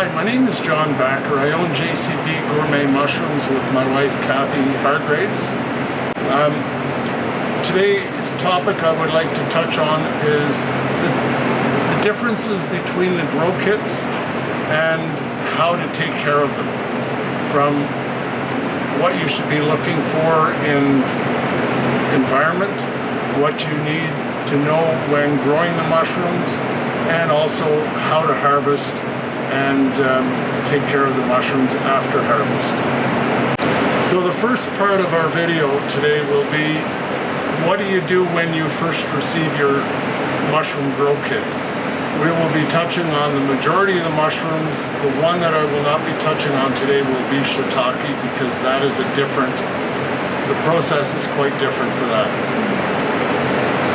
Hi, my name is John Backer. I own JCB Gourmet Mushrooms with my wife Kathy Hargraves. Today's topic I would like to touch on is the differences between the grow kits and how to take care of them. From what you should be looking for in environment, what you need to know when growing the mushrooms, and also how to harvest and take care of the mushrooms after harvest. So the first part of our video today will be, what do you do when you first receive your mushroom grow kit? We will be touching on the majority of the mushrooms. The one that I will not be touching on today will be shiitake, because that is the process is quite different for that.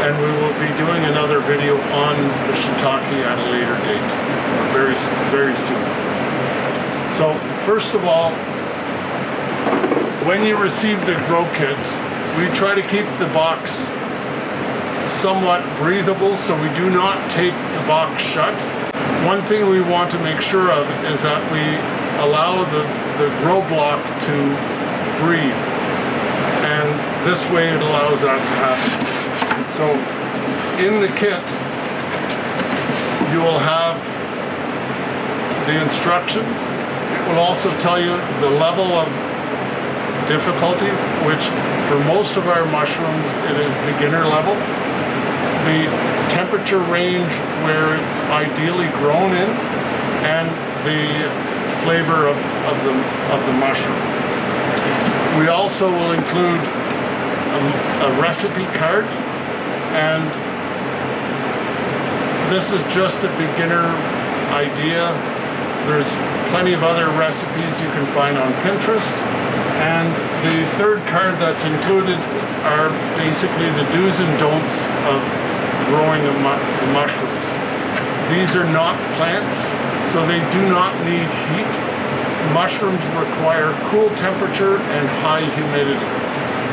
And we will be doing another video on the shiitake at a later date, or very soon. So first of all, when you receive the grow kit, we try to keep the box somewhat breathable, so we do not tape the box shut. One thing we want to make sure of is that we allow the grow block to breathe, and this way it allows that to happen. So in the kit, you will have the instructions. It will also tell you the level of difficulty, which for most of our mushrooms it is beginner level. The temperature range where it's ideally grown in, and the flavor of the mushroom. We also will include a recipe card, and this is just a beginner idea. There's plenty of other recipes you can find on Pinterest. And the third card that's included are basically the do's and don'ts of growing the mushrooms. These are not plants, so they do not need heat. Mushrooms require cool temperature and high humidity.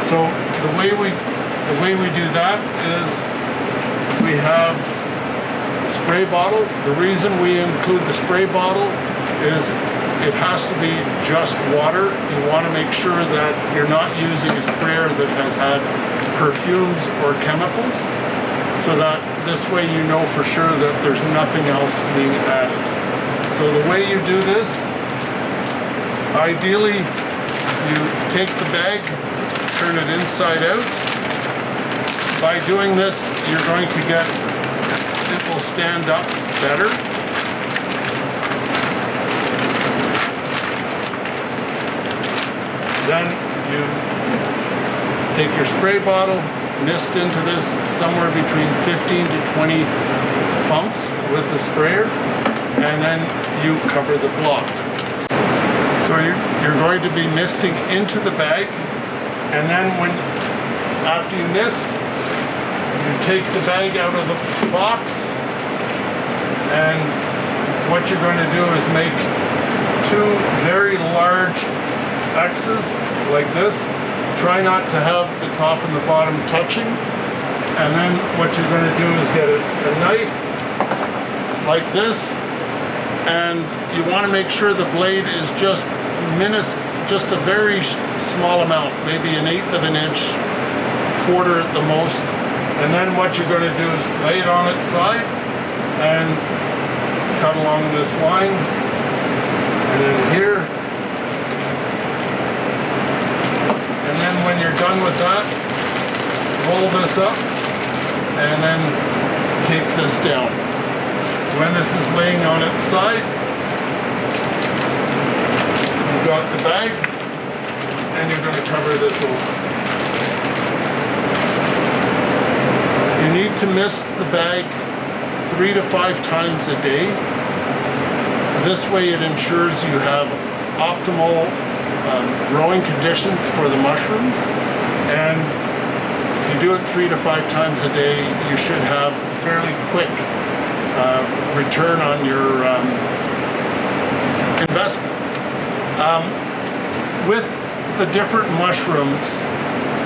So the way we do that is we have a spray bottle. The reason we include the spray bottle is it has to be just water. You want to make sure that you're not using a sprayer that has had perfumes or chemicals, so that this way you know for sure that there's nothing else being added. So the way you do this, ideally you take the bag, turn it inside out. By doing this, you're going to get, it will stand up better. Then you take your spray bottle, mist into this somewhere between 15 to 20 pumps with the sprayer, and then you cover the block. So you're going to be misting into the bag, and then after you mist, you take the bag out of the box, and what you're going to do is make two very large X's like this. Try not to have the top and the bottom touching. And then what you're going to do is get a knife like this, and you want to make sure the blade is just a very small amount, maybe 1/8 of an inch, quarter at the most. And then what you're going to do is lay it on its side and cut along this line, and then here. And then when you're done with that, roll this up and then tape this down. When this is laying on its side, you've got the bag, and you're going to cover this over. You need to mist the bag 3 to 5 times a day. This way it ensures you have optimal growing conditions for the mushrooms, and if you do it 3 to 5 times a day, you should have fairly quick return on your investment. With the different mushrooms,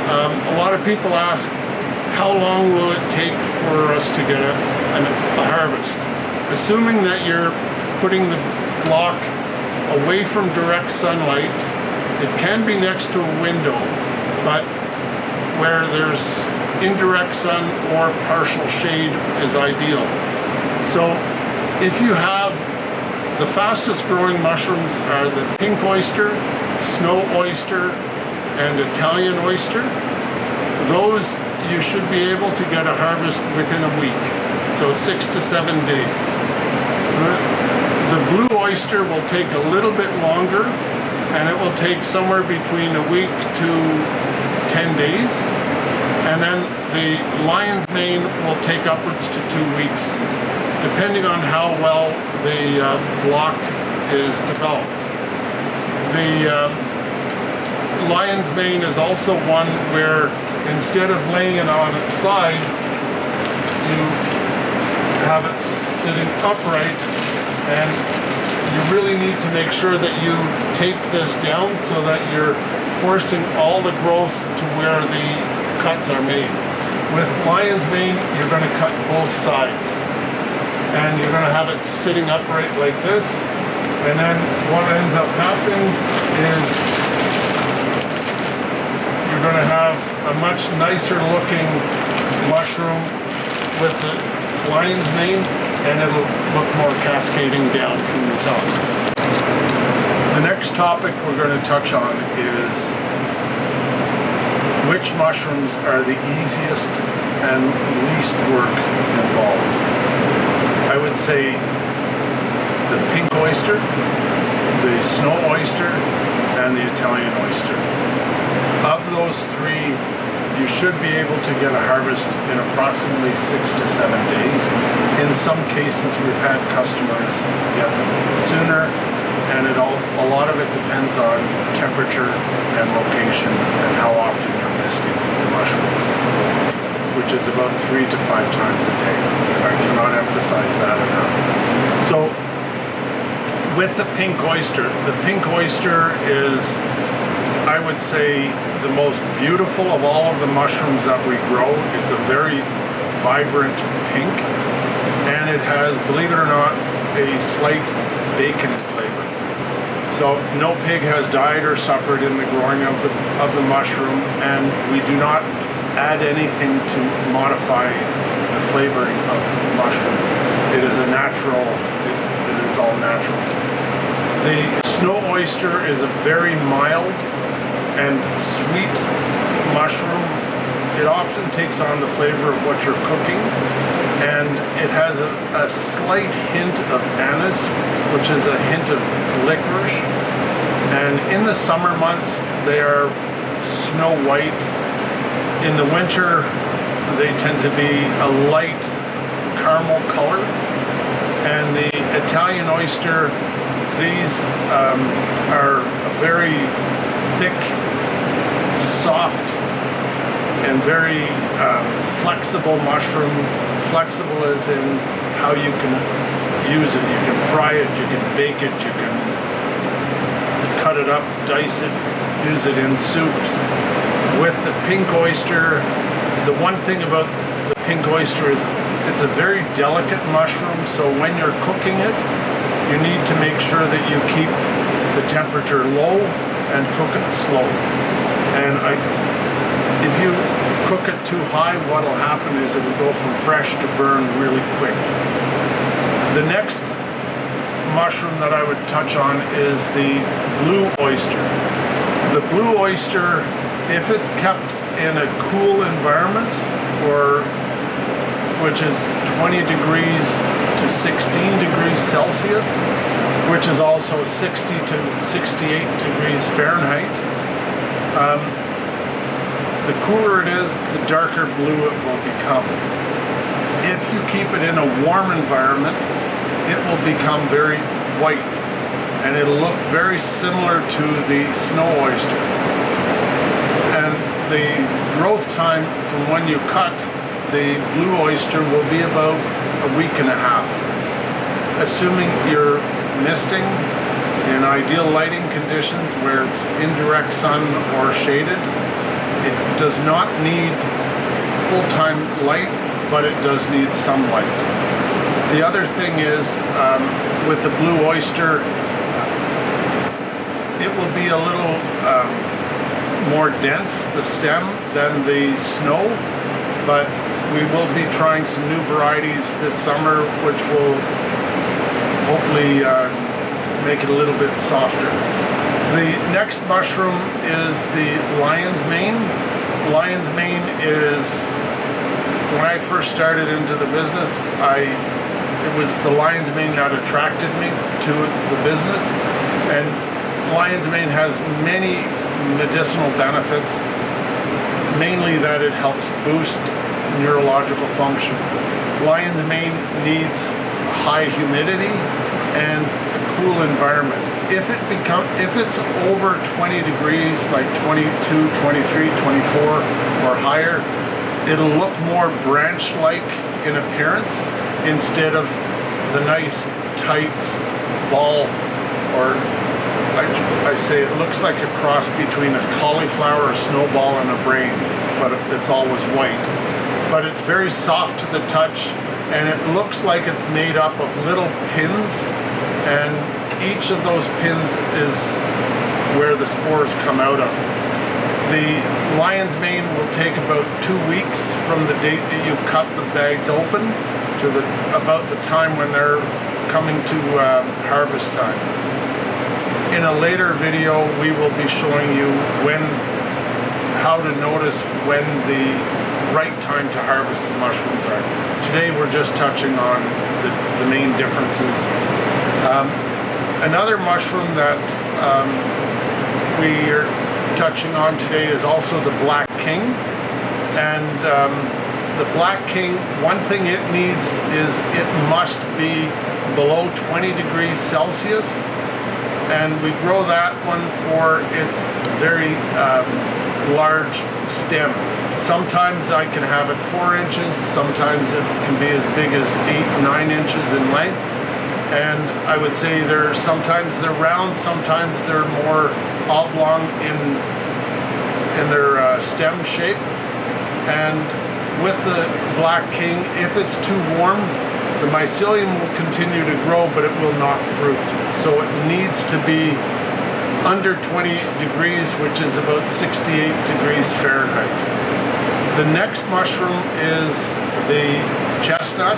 a lot of people ask, how long will it take for us to get a harvest? Assuming that you're putting block away from direct sunlight. It can be next to a window, but where there's indirect sun or partial shade is ideal. So if you have, the fastest growing mushrooms are the pink oyster, snow oyster, and Italian oyster. Those you should be able to get a harvest within a week, so 6 to 7 days. The blue oyster will take a little bit longer, and it will take somewhere between a week to 10 days. And then the lion's mane will take upwards to 2 weeks, depending on how well the block is developed. The lion's mane is also one where instead of laying it on its side, you have it sitting upright, and you really need to make sure that you tape this down so that you're forcing all the growth to where the cuts are made. With lion's mane, you're going to cut both sides, and you're going to have it sitting upright like this, and then what ends up happening is you're going to have a much nicer looking mushroom with the lion's mane, and it'll look more cascading down from the top. The next topic we're going to touch on is which mushrooms are the easiest and least work involved. I would say it's the pink oyster, the snow oyster, and the Italian oyster. Of those three, you should be able to get a harvest in approximately 6 to 7 days. In some cases, we've had customers get them sooner, and a lot of it depends on temperature and location and how often you're misting the mushrooms, which is about 3 to 5 times a day. I cannot emphasize that enough. So with the pink oyster is, I would say, the most beautiful of all of the mushrooms that we grow. It's a very vibrant pink, and it has, believe it or not, a slight bacon flavor. So no pig has died or suffered in the growing of the mushroom, and we do not add anything to modify the flavoring of the mushroom. It is a natural, it is all natural. The snow oyster is a very mild and sweet mushroom. It often takes on the flavor of what you're cooking, and it has a slight hint of anise, which is a hint of licorice. And in the summer months, they are snow white. In the winter, they tend to be a light caramel color. And the Italian oyster, these are a very thick, soft, and very flexible mushroom. Flexible as in how you can use it. You can fry it, you can bake it, you can cut it up, dice it, use it in soups. With the pink oyster, the one thing about the pink oyster is it's a very delicate mushroom, so when you're cooking it, you need to make sure that you keep the temperature low and cook it slow. And if you cook it too high, what'll happen is it'll go from fresh to burn really quick. The next mushroom that I would touch on is the blue oyster. The blue oyster, if it's kept in a cool environment, or which is 20 degrees to 16 degrees Celsius, which is also 60 to 68 degrees Fahrenheit. The cooler it is, the darker blue it will become. If you keep it in a warm environment, it will become very white, and it'll look very similar to the snow oyster. And the growth time from when you cut the blue oyster will be about a week and a half. Assuming you're misting in ideal lighting conditions where it's indirect sun or shaded, it does not need full-time light, but it does need some light. The other thing is, with the blue oyster, it will be a little more dense, the stem, than the snow, but we will be trying some new varieties this summer, which will hopefully make it a little bit softer. The next mushroom is the lion's mane. Lion's mane is, when I first started into the business, it was the lion's mane that attracted me to the business. And lion's mane has many medicinal benefits, mainly that it helps boost neurological function. Lion's mane needs high humidity and a cool environment. If it's over 20 degrees, like 22, 23, 24 or higher, it'll look more branch-like in appearance instead of the nice tight ball, or I say it looks like a cross between a cauliflower, a snowball, and a brain, but it's always white. But it's very soft to the touch, and it looks like it's made up of little pins, and each of those pins is where the spores come out of. The lion's mane will take about 2 weeks from the date that you cut the bags open to about the time when they're coming to harvest time. In a later video, we will be showing you how to notice when the right time to harvest the mushrooms are. Today we're just touching on the main differences. Another mushroom that we are touching on today is also the Black King. And the Black King, one thing it needs is it must be below 20 degrees Celsius. And we grow that one for its very large stem. Sometimes I can have it 4 inches, sometimes it can be as big as 8, 9 inches in length. And I would say sometimes they're round, sometimes they're more oblong in their stem shape. And with the Black King, if it's too warm, the mycelium will continue to grow, but it will not fruit. So it needs to be under 20 degrees, which is about 68 degrees Fahrenheit. The next mushroom is the chestnut.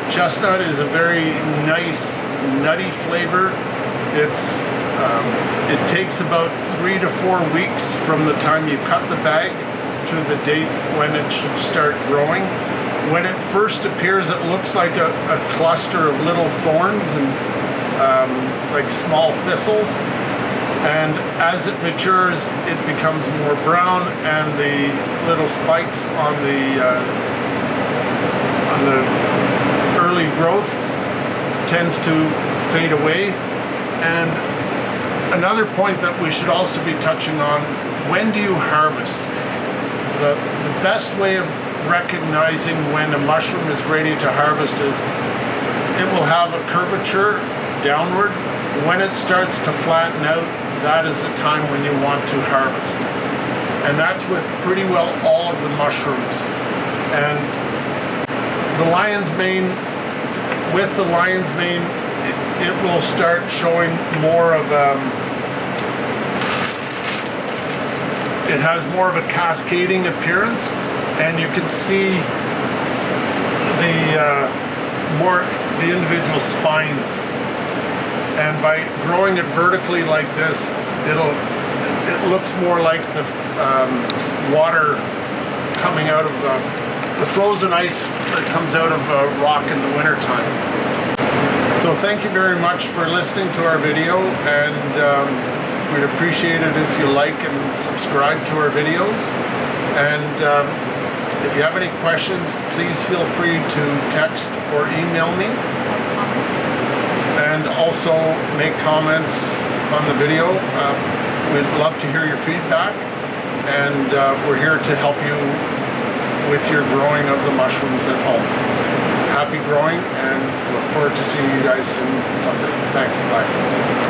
Chestnut is a very nice, nutty flavor. It takes about 3 to 4 weeks from the time you cut the bag to the date when it should start growing. When it first appears, it looks like a cluster of little thorns and like small thistles. And as it matures, it becomes more brown, and the little spikes on the early growth tends to fade away. And another point that we should also be touching on: when do you harvest? The best way of recognizing when a mushroom is ready to harvest is it will have a curvature downward. When it starts to flatten out, that is the time when you want to harvest. And that's with pretty well all of the mushrooms. And the lion's mane, with the lion's mane, it will start showing more of it has more of a cascading appearance, and you can see the individual spines. And by growing it vertically like this, it looks more like the water coming out of the frozen ice that comes out of a rock in the wintertime. So thank you very much for listening to our video, and we'd appreciate it if you like and subscribe to our videos. And if you have any questions, please feel free to text or email me. And also make comments on the video. We'd love to hear your feedback, and we're here to help you with your growing of the mushrooms at home. Happy growing, and look forward to seeing you guys soon someday. Thanks, bye.